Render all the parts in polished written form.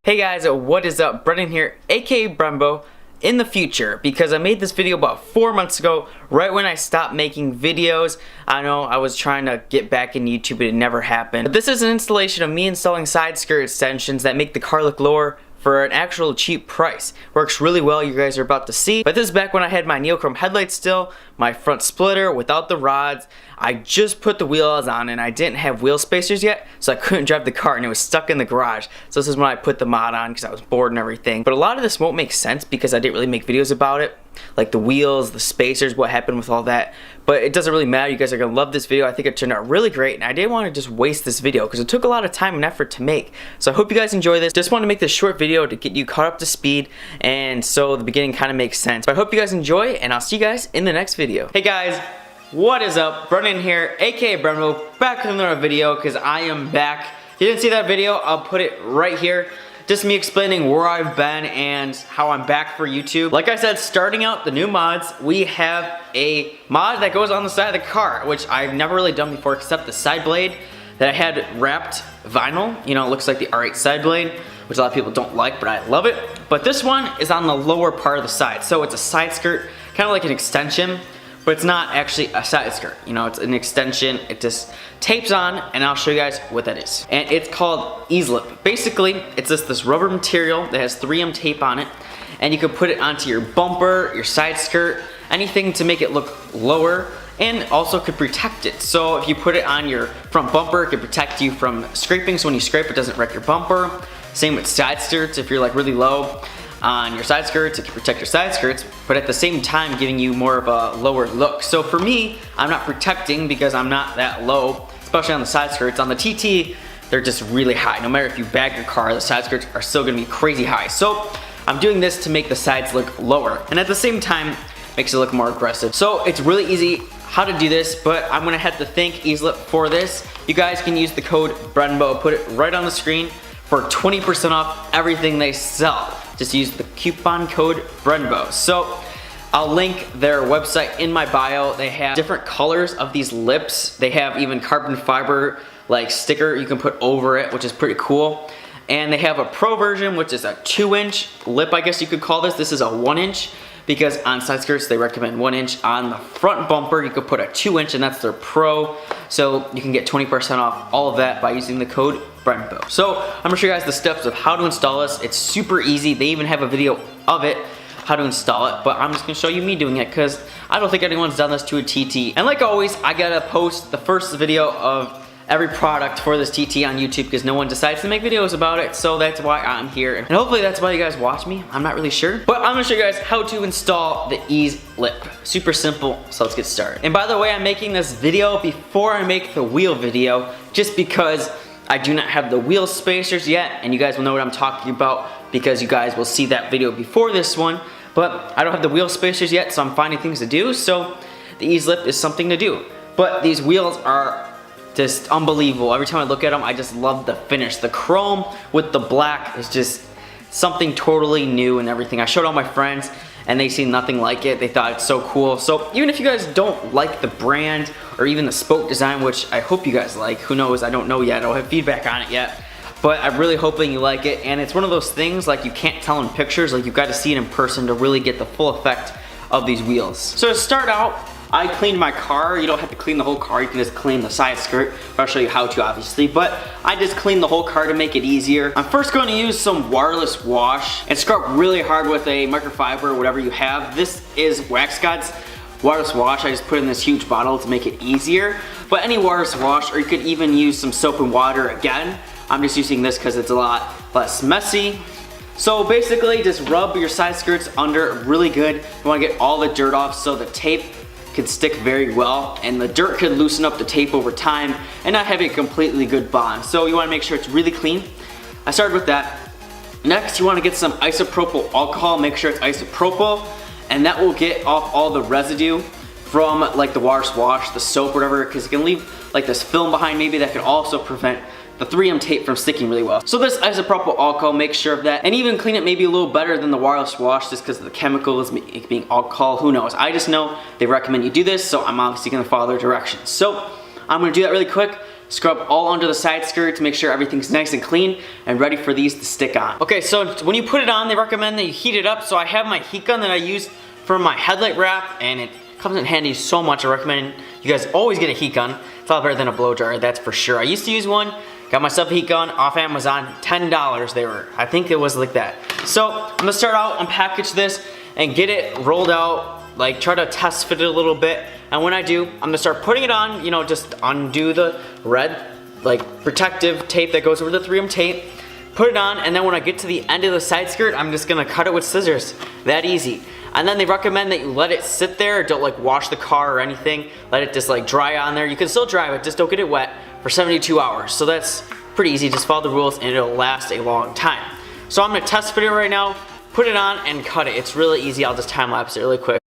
Hey guys, what is up? Brendan here, aka Brenbo, in the future, because I made this video about 4 months ago, right when I stopped making videos. I know I was trying to get back in YouTube, but it never happened. But this is an installation of me installing side skirt extensions that make the car look lower for an actual cheap price. Works really well, you guys are about to see. But this is back when I had my neochrome headlights still, my front splitter without the rods. I just put the wheels on and I didn't have wheel spacers yet, so I couldn't drive the car and it was stuck in the garage. So this is when I put the mod on because I was bored and everything. But a lot of this won't make sense because I didn't really make videos about it. Like the wheels, the spacers, what happened with all that. But it doesn't really matter, you guys are gonna love this video. I think it turned out really great and I didn't want to just waste this video because it took a lot of time and effort to make. So I hope you guys enjoy this. Just want to make this short video to get you caught up to speed, and so the beginning kind of makes sense. But I hope you guys enjoy and I'll see you guys in the next video. Hey guys, what is up? Brendan here, aka Brenbo, back with another video because I am back. If you didn't see that video, I'll put it right here. Just me explaining where I've been and how I'm back for YouTube. Like I said, starting out the new mods, we have a mod that goes on the side of the car, which I've never really done before except the side blade that I had wrapped vinyl. You know, it looks like the R8 side blade, which a lot of people don't like, but I love it. But this one is on the lower part of the side. So it's a side skirt, kind of like an extension, but it's not actually a side skirt. You know, it's an extension. It just tapes on, and I'll show you guys what that is. And it's called E-Slip. Basically, it's just this rubber material that has 3M tape on it, and you can put it onto your bumper, your side skirt, anything to make it look lower, and also could protect it. So if you put it on your front bumper, it could protect you from scraping, so when you scrape, it doesn't wreck your bumper. Same with side skirts. If you're like really low on your side skirts, it can protect your side skirts, but at the same time giving you more of a lower look. So for me, I'm not protecting because I'm not that low, especially on the side skirts. On the TT, they're just really high. No matter if you bag your car, the side skirts are still gonna be crazy high. So I'm doing this to make the sides look lower, and at the same time, makes it look more aggressive. So it's really easy how to do this, but I'm gonna have to thank E-Slip for this. You guys can use the code Brenbo, put it right on the screen for 20% off everything they sell. Just use the coupon code Brenbo. So I'll link their website in my bio. They have different colors of these lips. They have even carbon fiber like sticker you can put over it, which is pretty cool. And they have a pro version, which is a 2-inch lip, I guess you could call this. This is a 1-inch because on side skirts they recommend 1-inch. On the front bumper you could put a 2-inch, and that's their pro. So you can get 20% off all of that by using the code Brenbo. So I'm gonna show you guys the steps of how to install this. It's super easy. They even have a video of it, how to install it, but I'm just gonna show you me doing it because I don't think anyone's done this to a TT. And like always, I gotta post the first video of every product for this TT on YouTube because no one decides to make videos about it, so that's why I'm here. And hopefully that's why you guys watch me. I'm not really sure. But I'm gonna show you guys how to install the E-Slip. Super simple, so let's get started. And by the way, I'm making this video before I make the wheel video just because I do not have the wheel spacers yet, and you guys will know what I'm talking about because you guys will see that video before this one. But I don't have the wheel spacers yet, so I'm finding things to do, so the E-Slip is something to do. But these wheels are just unbelievable. Every time I look at them, I just love the finish. The chrome with the black is just something totally new and everything. I showed all my friends and they see nothing like it. They thought it's so cool. So even if you guys don't like the brand or even the spoke design, which I hope you guys like, who knows, I don't know yet, I don't have feedback on it yet, but I'm really hoping you like it. And it's one of those things like you can't tell in pictures, like you've got to see it in person to really get the full effect of these wheels. So to start out, I cleaned my car. You don't have to clean the whole car, you can just clean the side skirt. I'll show you how to, obviously, but I just cleaned the whole car to make it easier. I'm first going to use some wireless wash and scrub really hard with a microfiber or whatever you have. This is Wax God's wireless wash. I just put it in this huge bottle to make it easier, but any wireless wash, or you could even use some soap and water again. I'm just using this because it's a lot less messy. So basically just rub your side skirts under really good. You want to get all the dirt off so the tape can stick very well, and the dirt could loosen up the tape over time and not have a completely good bond. So you want to make sure it's really clean. I started with that. Next, you want to get some isopropyl alcohol. Make sure it's isopropyl, and that will get off all the residue from like the wireless wash, the soap, whatever, because it can leave like this film behind maybe that can also prevent the 3M tape from sticking really well. So this isopropyl alcohol, make sure of that, and even clean it maybe a little better than the wireless wash just because of the chemicals being alcohol, who knows. I just know they recommend you do this, so I'm obviously gonna follow their directions. So I'm gonna do that really quick. scrub all under the side skirt to make sure everything's nice and clean and ready for these to stick on. Okay, so when you put it on, they recommend that you heat it up. So I have my heat gun that I use for my headlight wrap, and it comes in handy so much. I recommend you guys always get a heat gun. It's a lot better than a blow dryer, that's for sure. I used to use one, got myself a heat gun off Amazon, $10 they were. I think it was like that. So I'm gonna start out, unpackage this, and get it rolled out, like try to test fit it a little bit. And when I do, I'm gonna start putting it on, you know, just undo the red, like protective tape that goes over the 3M tape, put it on, and then when I get to the end of the side skirt, I'm just gonna cut it with scissors. That easy. And then they recommend that you let it sit there, don't like wash the car or anything, let it just like dry on there. You can still dry it, just don't get it wet for 72 hours. So that's pretty easy, just follow the rules and it'll last a long time. So I'm gonna test fit it right now, put it on and cut it. It's really easy, I'll just time lapse it really quick.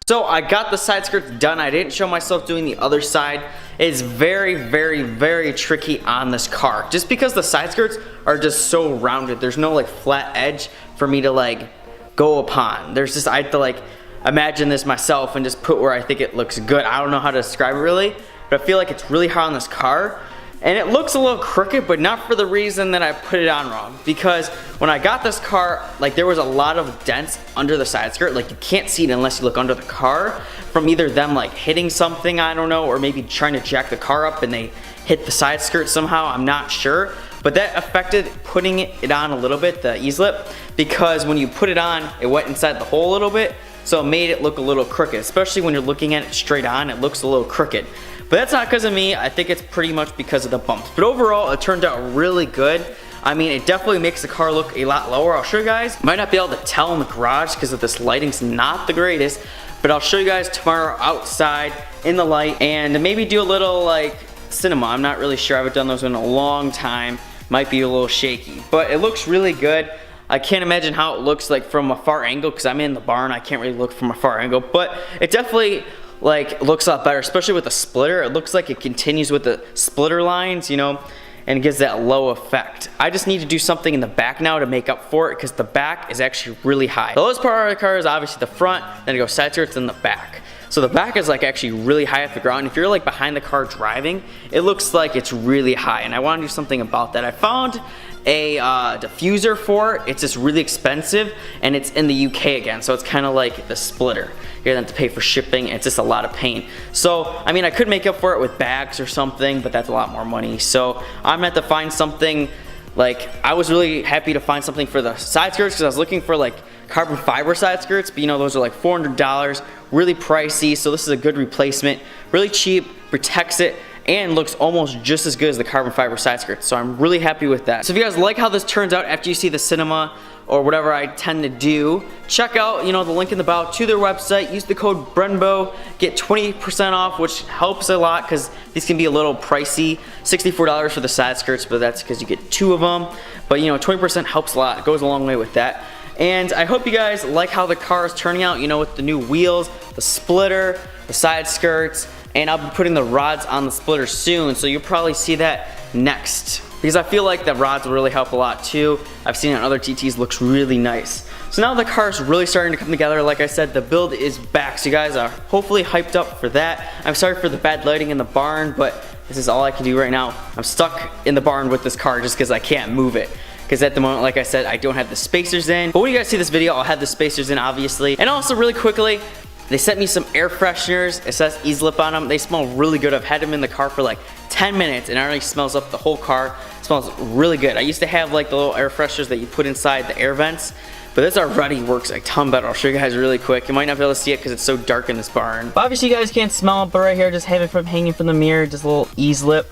So I got the side skirts done. I didn't show myself doing the other side. It's very, very, very tricky on this car. Just because the side skirts are just so rounded. There's no like flat edge for me to like go upon. There's just, I have to like imagine this myself and just put where I think it looks good. I don't know how to describe it really, but I feel like it's really hard on this car. And it looks a little crooked, but not for the reason that I put it on wrong. Because when I got this car, like there was a lot of dents under the side skirt. Like you can't see it unless you look under the car from either them like hitting something, I don't know, or maybe trying to jack the car up and they hit the side skirt somehow, I'm not sure. But that affected putting it on a little bit, the E-slip, because when you put it on, it went inside the hole a little bit, so it made it look a little crooked. Especially when you're looking at it straight on, it looks a little crooked. But that's not because of me, I think it's pretty much because of the bumps. But overall, it turned out really good. I mean, it definitely makes the car look a lot lower. I'll show you guys. Might not be able to tell in the garage because of this lighting's not the greatest, but I'll show you guys tomorrow outside in the light and maybe do a little like cinema. I'm not really sure, I haven't done those in a long time. Might be a little shaky, but it looks really good. I can't imagine how it looks like from a far angle because I'm in the barn. I can't really look from a far angle, but it definitely like looks a lot better, especially with the splitter. It looks like it continues with the splitter lines, you know, and it gives that low effect. I just need to do something in the back now to make up for it because the back is actually really high. The lowest part of the car is obviously the front, then it goes side skirts, then the back. So the back is like actually really high off the ground. If you're like behind the car driving, it looks like it's really high, and I want to do something about that. I found a diffuser for it. It's just really expensive, and it's in the UK again, so it's kind of like the splitter. You're gonna have to pay for shipping, and it's just a lot of pain. So, I mean, I could make up for it with bags or something, but that's a lot more money. So I'm gonna have to find something. Like, I was really happy to find something for the side skirts because I was looking for like carbon fiber side skirts, but you know, those are like $400, really pricey. So this is a good replacement, really cheap, protects it, and looks almost just as good as the carbon fiber side skirts. So I'm really happy with that. So if you guys like how this turns out after you see the cinema or whatever I tend to do, check out, you know, the link in the bio to their website. Use the code Brenbo, get 20% off, which helps a lot because these can be a little pricey. $64 for the side skirts, but that's because you get 2 of them. But you know, 20% helps a lot. It goes a long way with that. And I hope you guys like how the car is turning out, you know, with the new wheels, the splitter, the side skirts, and I'll be putting the rods on the splitter soon, so you'll probably see that next. Because I feel like the rods will really help a lot too. I've seen it on other TTs, looks really nice. So now the car's really starting to come together. Like I said, the build is back, so you guys are hopefully hyped up for that. I'm sorry for the bad lighting in the barn, but this is all I can do right now. I'm stuck in the barn with this car just because I can't move it. Because at the moment, like I said, I don't have the spacers in. But when you guys see this video, I'll have the spacers in, obviously. And also, really quickly, they sent me some air fresheners. It says E-Slip on them. They smell really good. I've had them in the car for like 10 minutes and it already smells up the whole car. It smells really good. I used to have like the little air fresheners that you put inside the air vents. But this already works a ton better. I'll show you guys really quick. You might not be able to see it because it's so dark in this barn. But obviously you guys can't smell it, but right here, just have it from hanging from the mirror, just a little E-Slip.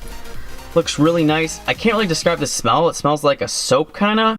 Looks really nice. I can't really describe the smell. It smells like a soap kinda.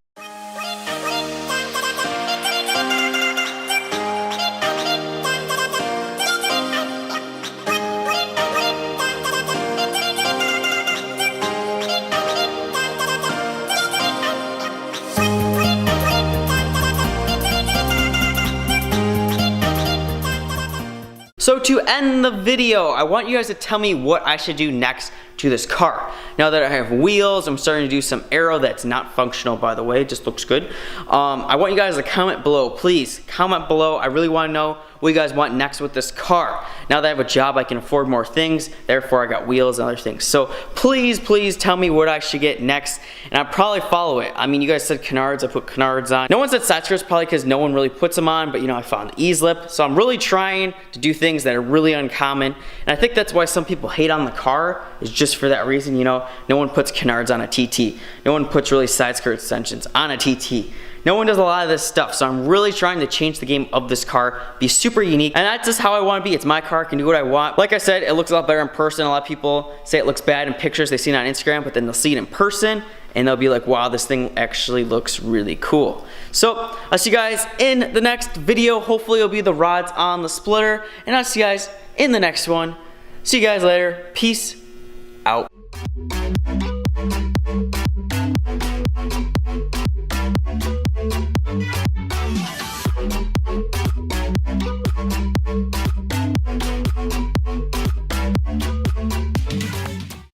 So to end the video, I want you guys to tell me what I should do next to this car. Now that I have wheels, I'm starting to do some aero that's not functional, by the way, it just looks good. I want you guys to comment below, please comment below. I really want to know what you guys want next with this car. Now that I have a job, I can afford more things, therefore I got wheels and other things. So please, please tell me what I should get next, and I'll probably follow it. I mean, you guys said canards, I put canards on. No one said side skirts, probably because no one really puts them on, but you know, I found the E-Slip. So I'm really trying to do things that are really uncommon, and I think that's why some people hate on the car, is just for that reason. You know, no one puts canards on a TT. No one puts really side skirt extensions on a TT. No one does a lot of this stuff, so I'm really trying to change the game of this car, be super unique, and that's just how I want to be. It's my car, I can do what I want. Like I said, it looks a lot better in person. A lot of people say it looks bad in pictures, they see it on Instagram, but then they'll see it in person, and they'll be like, wow, this thing actually looks really cool. So, I'll see you guys in the next video. Hopefully it'll be the rods on the splitter, and I'll see you guys in the next one. See you guys later. Peace